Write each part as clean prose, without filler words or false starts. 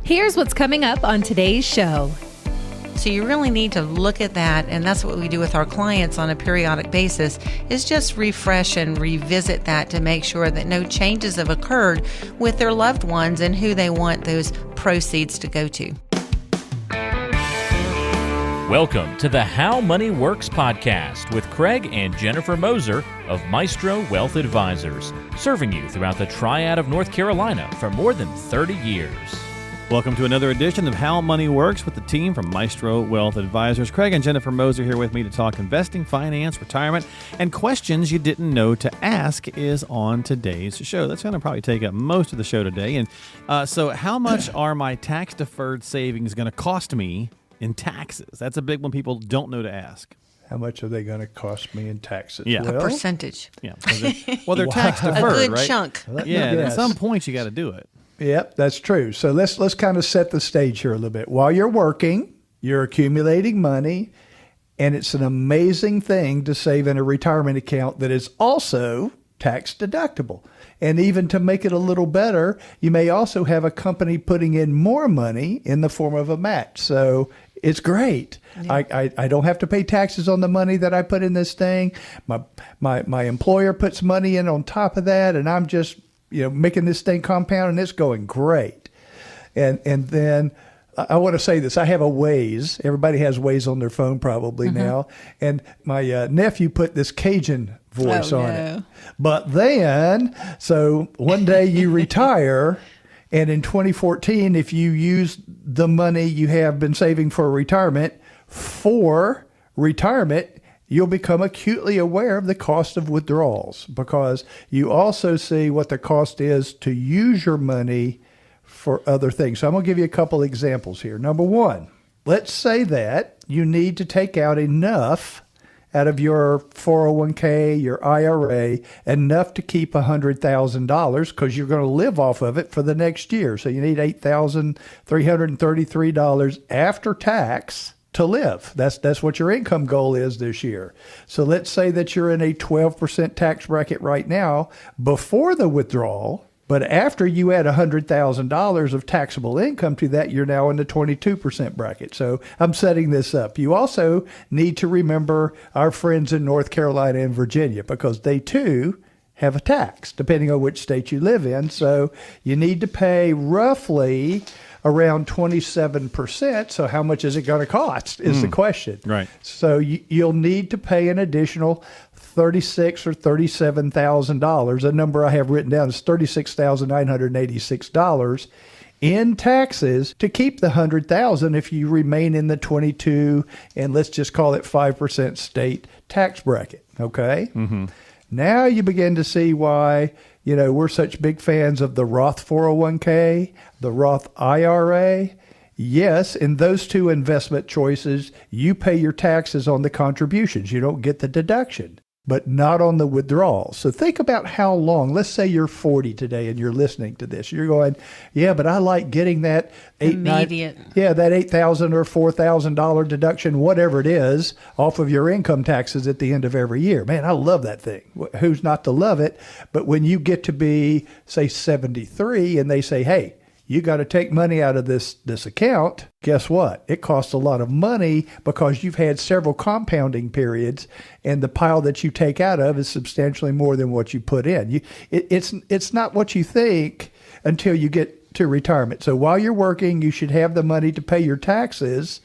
Here's what's coming up on today's show. So you really need to look at that, and that's what we do with our clients on a periodic basis, is just refresh and revisit that to make sure that no changes have occurred with their loved ones and who they want those proceeds to go to. Welcome to the How Money Works podcast with Craig and Jennifer Moser of Maestro Wealth Advisors, serving you throughout the Triad of North Carolina for more than 30 years. Welcome to another edition of How Money Works with the team from Maestro Wealth Advisors. Craig and Jennifer Moser here with me to talk investing, finance, retirement, and questions you didn't know to ask is on today's show. That's going to probably take up most of the show today. And so how much are my tax-deferred savings going to cost me in taxes? That's a big one people don't know to ask. How much are they going to cost me in taxes? Yeah. A percentage. Yeah. They're tax-deferred, A good right? chunk. Yeah, at some point you got to do it. Yep, that's true. So let's kind of set the stage here a little bit. While you're working, you're accumulating money, and it's an amazing thing to save in a retirement account that is also tax deductible. And even to make it a little better, you may also have a company putting in more money in the form of a match. So it's great. Yeah. I don't have to pay taxes on the money that I put in this thing. My employer puts money in on top of that, and I'm just making this thing compound, and it's going great. And then I want to say this. I have a Waze. Everybody has Waze on their phone probably now. And my nephew put this Cajun voice on it. But then, so one day you retire, and in 2014, if you use the money you have been saving for retirement, you'll become acutely aware of the cost of withdrawals, because you also see what the cost is to use your money for other things. So I'm going to give you a couple examples here. Number one, let's say that you need to take out enough out of your 401k, your IRA, enough to keep $100,000 because you're going to live off of it for the next year. So you need $8,333 after tax to live. That's what your income goal is this year. So let's say that you're in a 12% tax bracket right now before the withdrawal, but after you add $100,000 of taxable income to that, you're now in the 22% bracket. So I'm setting this up. You also need to remember our friends in North Carolina and Virginia, because they too have a tax, depending on which state you live in. So you need to pay roughly around 27%. So how much is it going to cost is the question. Right. So you'll need to pay an additional $36,000 or $37,000. A number I have written down is $36,986 in taxes to keep the $100,000 if you remain in the 22 and let's just call it 5% state tax bracket. Okay. Mm-hmm. Now you begin to see why we're such big fans of the Roth 401k, the Roth IRA. Yes, in those two investment choices, you pay your taxes on the contributions. You don't get the deduction, but not on the withdrawal. So think about how long. Let's say you're 40 today and you're listening to this. You're going, yeah, but I like getting that immediate. That $8,000 or $4,000 deduction, whatever it is, off of your income taxes at the end of every year. Man, I love that thing. Who's not to love it? But when you get to be, say, 73, and they say, hey, you got to take money out of this account, guess what? It costs a lot of money because you've had several compounding periods, and the pile that you take out of is substantially more than what you put in. It's not what you think until you get to retirement. So while you're working, you should have the money to pay your taxes.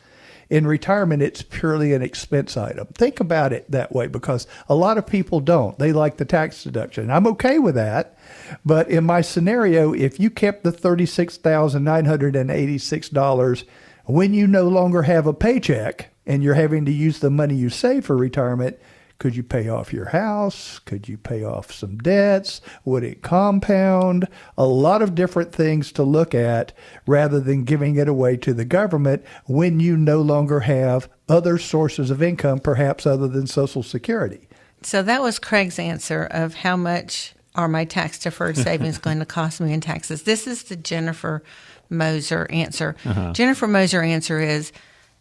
In retirement, it's purely an expense item. Think about it that way, because a lot of people don't. They like the tax deduction. I'm okay with that. But in my scenario, if you kept the $36,986 when you no longer have a paycheck and you're having to use the money you save for retirement, could you pay off your house? Could you pay off some debts? Would it compound? A lot of different things to look at rather than giving it away to the government when you no longer have other sources of income, perhaps other than Social Security. So that was Craig's answer of how much are my tax-deferred savings going to cost me in taxes. This is the Jennifer Moser answer. Jennifer Moser answer is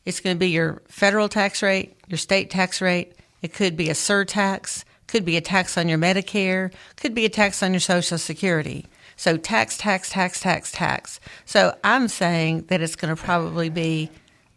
it's going to be your federal tax rate, your state tax rate. It could be a surtax, could be a tax on your Medicare, could be a tax on your Social Security. So tax, tax, tax, tax, tax. So I'm saying that it's going to probably be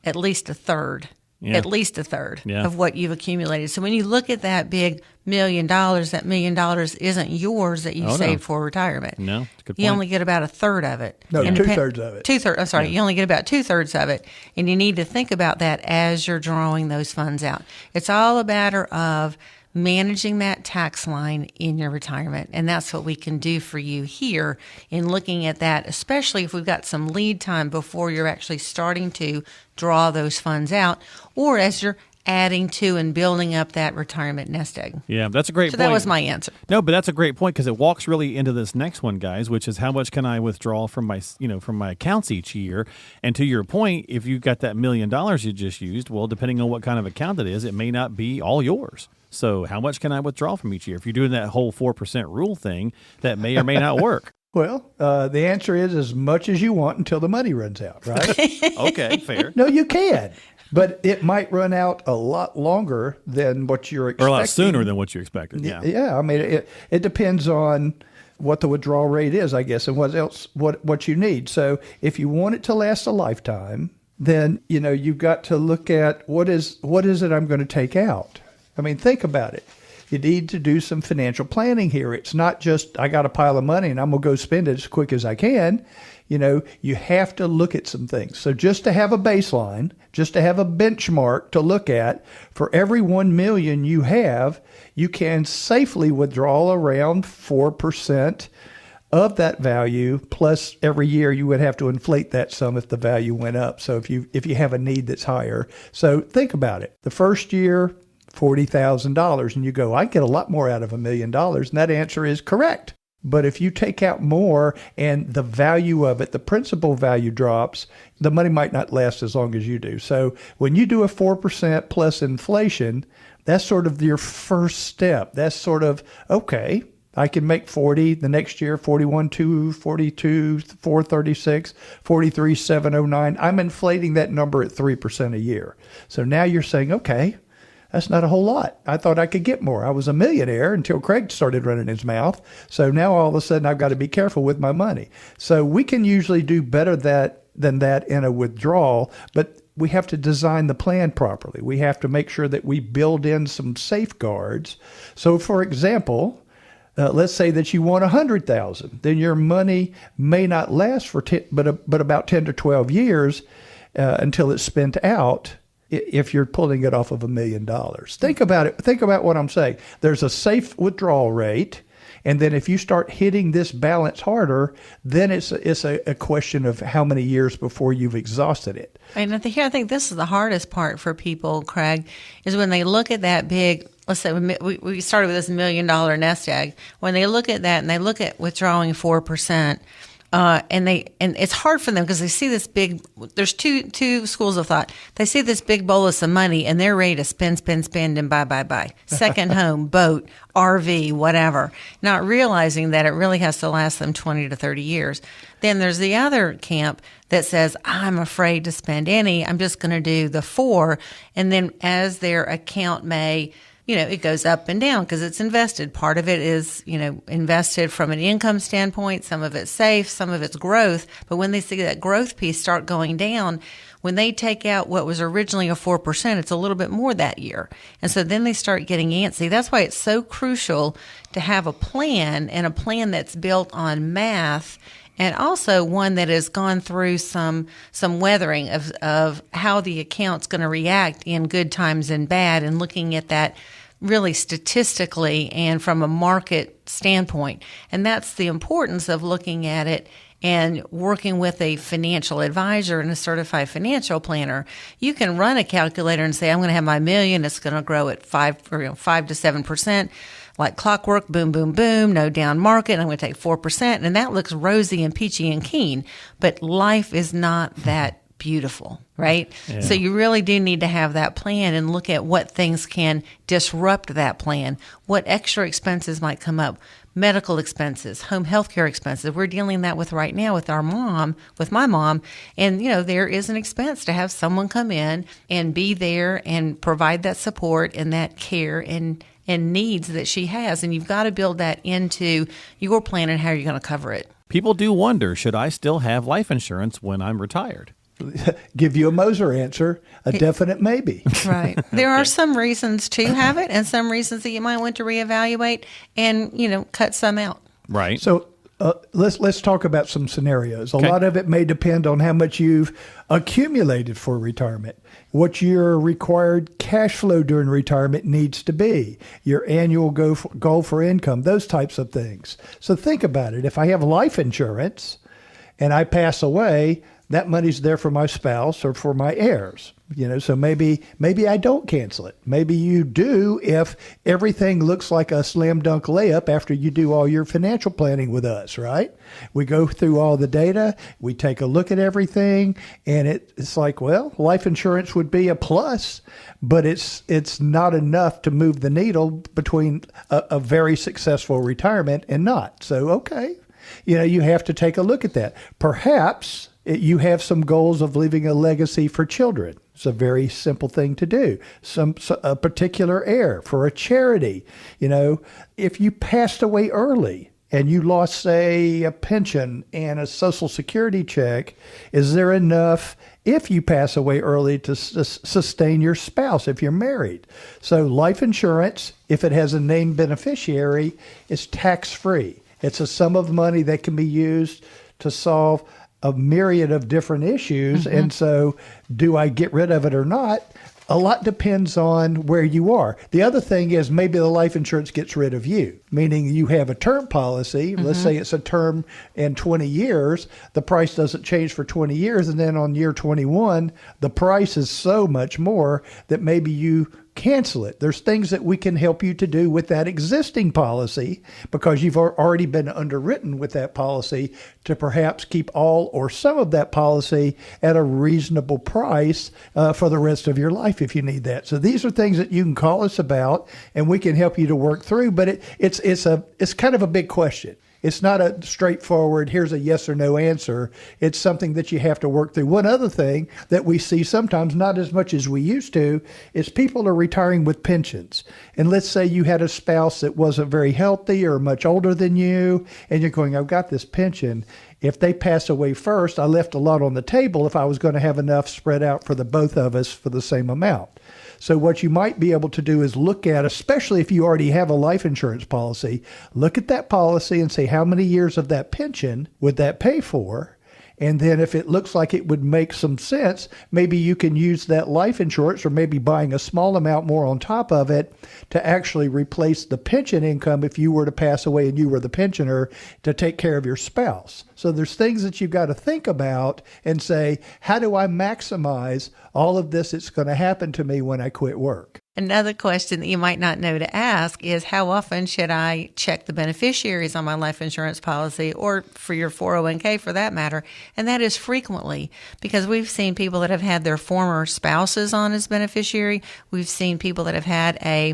at least a third. Yeah. At least a third Yeah. of what you've accumulated. So when you look at that big $1 million, that $1 million isn't yours that you Oh, saved no. for retirement. No, that's a good You point. only get about a third of it. No, And two-thirds of it. Two-thirds. I'm sorry. You only get about 2/3 of it. And you need to think about that as you're drawing those funds out. It's all a matter of managing that tax line in your retirement. And that's what we can do for you here in looking at that, especially if we've got some lead time before you're actually starting to draw those funds out, or as you're adding to and building up that retirement nest egg. Yeah, that's a great So point. that was my answer. No, but that's a great point because it walks really into this next one, guys, which is how much can I withdraw from my, from my accounts each year? And to your point, if you've got that $1 million you just used, well, depending on what kind of account it is, it may not be all yours. So how much can I withdraw from each year? If you're doing that whole 4% rule thing, that may or may not work. Well, the answer is as much as you want until the money runs out, right? Okay, fair. No, you can. But it might run out a lot longer than what you're expecting. Or a lot sooner than what you expected. Yeah. Yeah, I mean, it depends on what the withdrawal rate is, I guess, and what you need. So if you want it to last a lifetime, then, you've got to look at what is it I'm going to take out? I mean, think about it. You need to do some financial planning here. It's not just, I got a pile of money and I'm going to go spend it as quick as I can. You have to look at some things. So just to have a baseline, just to have a benchmark to look at, for every 1 million you have, you can safely withdraw around 4% of that value, plus every year you would have to inflate that sum if the value went up. So if you have a need that's higher. So think about it. The first year, $40,000, and you go, I get a lot more out of $1 million, and that answer is correct. But if you take out more and the value of it, the principal value drops, the money might not last as long as you do. So when you do a 4% plus inflation, that's sort of your first step. That's sort of, okay, I can make 40 the next year, 41.2, 42, 436, 43,709. I'm inflating that number at 3% a year. So now you're saying, okay, that's not a whole lot. I thought I could get more. I was a millionaire until Craig started running his mouth. So now all of a sudden I've got to be careful with my money. So we can usually do better than that in a withdrawal, but we have to design the plan properly. We have to make sure that we build in some safeguards. So for example, let's say that you want $100,000, then your money may not last for but about 10 to 12 years until it's spent out. If you're pulling it off of $1 million. Think about it. Think about what I'm saying. There's a safe withdrawal rate, and then if you start hitting this balance harder, then it's a question of how many years before you've exhausted it. And I think this is the hardest part for people, Craig, is when they look at that big, let's say we started with this $1 million nest egg. When they look at that and they look at withdrawing 4%, and it's hard for them because they see this big. There's two schools of thought. They see this big bolus of money and they're ready to spend, and buy. Second home, boat, RV, whatever. Not realizing that it really has to last them 20 to 30 years. Then there's the other camp that says, I'm afraid to spend any. I'm just going to do the 4, and then as their account may. It goes up and down because it's invested. Part of it is, invested from an income standpoint. Some of it's safe, some of it's growth. But when they see that growth piece start going down, when they take out what was originally a 4%, it's a little bit more that year. And so then they start getting antsy. That's why it's so crucial to have a plan, and a plan that's built on math, and also one that has gone through some weathering of how the account's going to react in good times and bad, and looking at that really statistically and from a market standpoint. And that's the importance of looking at it and working with a financial advisor and a certified financial planner. You can run a calculator and say, I'm going to have my $1 million. It's going to grow at 5 to 7%. Like clockwork, boom, boom, boom, no down market. I'm going to take 4%. And that looks rosy and peachy and keen. But life is not that beautiful, right? Yeah. So you really do need to have that plan and look at what things can disrupt that plan, what extra expenses might come up, medical expenses, home health care expenses. We're dealing that with right now with my mom. And, there is an expense to have someone come in and be there and provide that support and that care and needs that she has. And you've got to build that into your plan and how you're going to cover it. People do wonder, should I still have life insurance when I'm retired? Give you a Moser answer, a definite maybe. Right. There are some reasons to have it and some reasons that you might want to reevaluate and, cut some out. Right. So let's talk about some scenarios. A Okay. lot of it may depend on how much you've accumulated for retirement, what your required cash flow during retirement needs to be, your annual goal for income, those types of things. So think about it. If I have life insurance and I pass away, that money's there for my spouse or for my heirs. So maybe I don't cancel it. Maybe you do if everything looks like a slam dunk layup after you do all your financial planning with us, right? We go through all the data, we take a look at everything, and it's like, well, life insurance would be a plus, but it's not enough to move the needle between a very successful retirement and not. So, okay, you have to take a look at that. Perhaps you have some goals of leaving a legacy for children. It's a very simple thing to do. A particular heir for a charity. If you passed away early and you lost, say, a pension and a Social Security check, is there enough if you pass away early to sustain your spouse if you're married? So life insurance, if it has a named beneficiary, is tax-free. It's a sum of money that can be used to solve a myriad of different issues. And so do I get rid of it or not? A lot depends on where you are. The other thing is maybe the life insurance gets rid of you, meaning you have a term policy. Let's say it's a term in 20 years. The price doesn't change for 20 years. And then on year 21, the price is so much more that maybe you cancel it. There's things that we can help you to do with that existing policy because you've already been underwritten with that policy to perhaps keep all or some of that policy at a reasonable price for the rest of your life if you need that. So these are things that you can call us about and we can help you to work through, but it's kind of a big question. It's not a straightforward, here's a yes or no answer. It's something that you have to work through. One other thing that we see sometimes, not as much as we used to, is people are retiring with pensions. And let's say you had a spouse that wasn't very healthy or much older than you, and you're going, I've got this pension. If they pass away first, I left a lot on the table if I was going to have enough spread out for the both of us for the same amount. So what you might be able to do is look at, especially if you already have a life insurance policy, look at that policy and say, how many years of that pension would that pay for? And then if it looks like it would make some sense, maybe you can use that life insurance or maybe buying a small amount more on top of it to actually replace the pension income if you were to pass away and you were the pensioner to take care of your spouse. So there's things that you've got to think about and say, how do I maximize all of this that's going to happen to me when I quit work? Another question that you might not know to ask is how often should I check the beneficiaries on my life insurance policy or for your 401k for that matter? And that is frequently because we've seen people that have had their former spouses on as beneficiary. We've seen people that have had a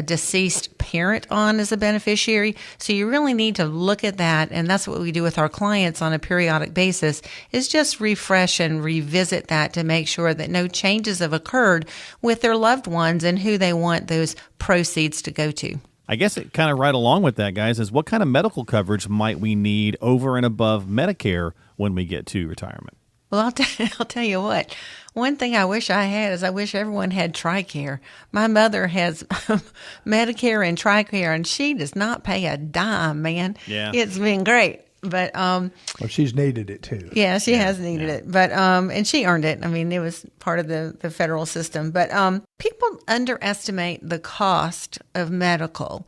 deceased parent on as a beneficiary. So you really need to look at that. And that's what we do with our clients on a periodic basis is just refresh and revisit that to make sure that no changes have occurred with their loved ones and who they want those proceeds to go to. I guess it kind of right along with that, guys, is what kind of medical coverage might we need over and above Medicare when we get to retirement? Well, I'll tell you what. One thing I wish I had is I wish everyone had TRICARE. My mother has Medicare and TRICARE, and she does not pay a dime, man. Yeah. It's been great. But Well, she's needed it too. yeah, she has needed it. But and she earned it. I mean, it was part of the federal system. But people underestimate the cost of medical.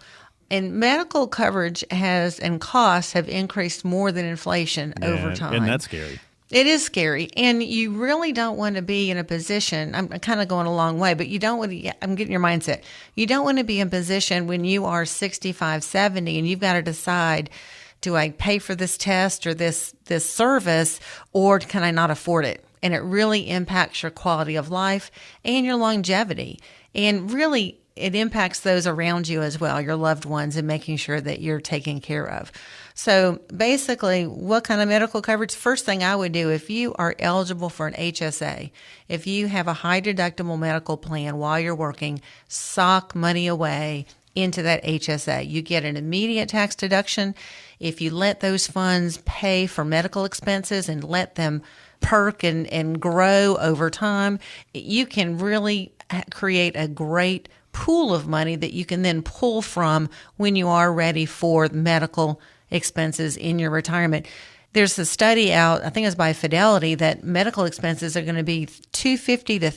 And medical coverage and costs have increased more than inflation over time. And that's scary. It is scary, and you really don't want to be in a position, I'm kind of going a long way, but you don't want to, I'm getting your mindset. You don't want to be in a position when you are 65, 70, and you've got to decide, do I pay for this test or this service, or can I not afford it? And it really impacts your quality of life and your longevity. And really, it impacts those around you as well, your loved ones, and making sure that you're taken care of. So basically, what kind of medical coverage? First thing I would do, if you are eligible for an HSA, if you have a high deductible medical plan while you're working, sock money away into that HSA. You get an immediate tax deduction. if you let those funds pay for medical expenses and let them perk and grow over time, you can really create a great pool of money that you can then pull from when you are ready for medical expenses in your retirement. There's a study out, I think it's by Fidelity, that medical expenses are going to be $250,000 to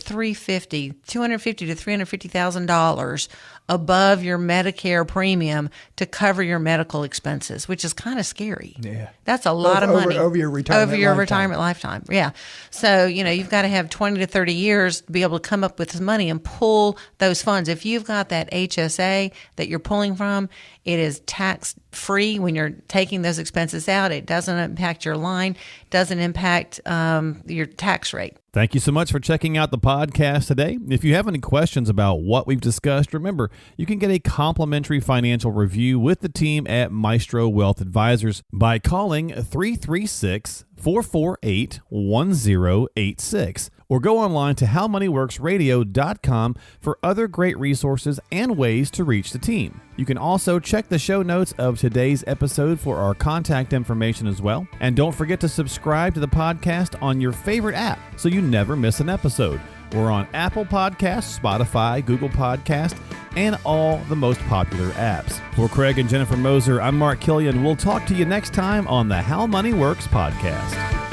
$350,000 above your Medicare premium to cover your medical expenses, which is kind of scary. Yeah. That's a lot of money. Over your retirement lifetime. Yeah. So, you've got to have 20 to 30 years to be able to come up with this money and pull those funds. If you've got that HSA that you're pulling from, it is tax-free when you're taking those expenses out. It doesn't impact your line, doesn't impact your tax rate. Thank you so much for checking out the podcast today. If you have any questions about what we've discussed, remember, you can get a complimentary financial review with the team at Maestro Wealth Advisors by calling 336-448-1086 or go online to howmoneyworksradio.com for other great resources and ways to reach the team. You can also check the show notes of today's episode for our contact information as well. And don't forget to subscribe to the podcast on your favorite app so you never miss an episode. We're on Apple Podcasts, Spotify, Google Podcasts, and all the most popular apps. For Craig and Jennifer Moser, I'm Mark Killian. We'll talk to you next time on the How Money Works podcast.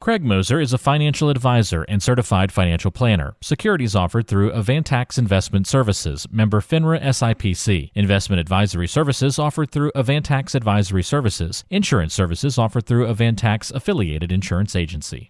Craig Moser is a financial advisor and certified financial planner. Securities offered through Avantax Investment Services, member FINRA SIPC. Investment advisory services offered through Avantax Advisory Services. Insurance services offered through Avantax Affiliated Insurance Agency.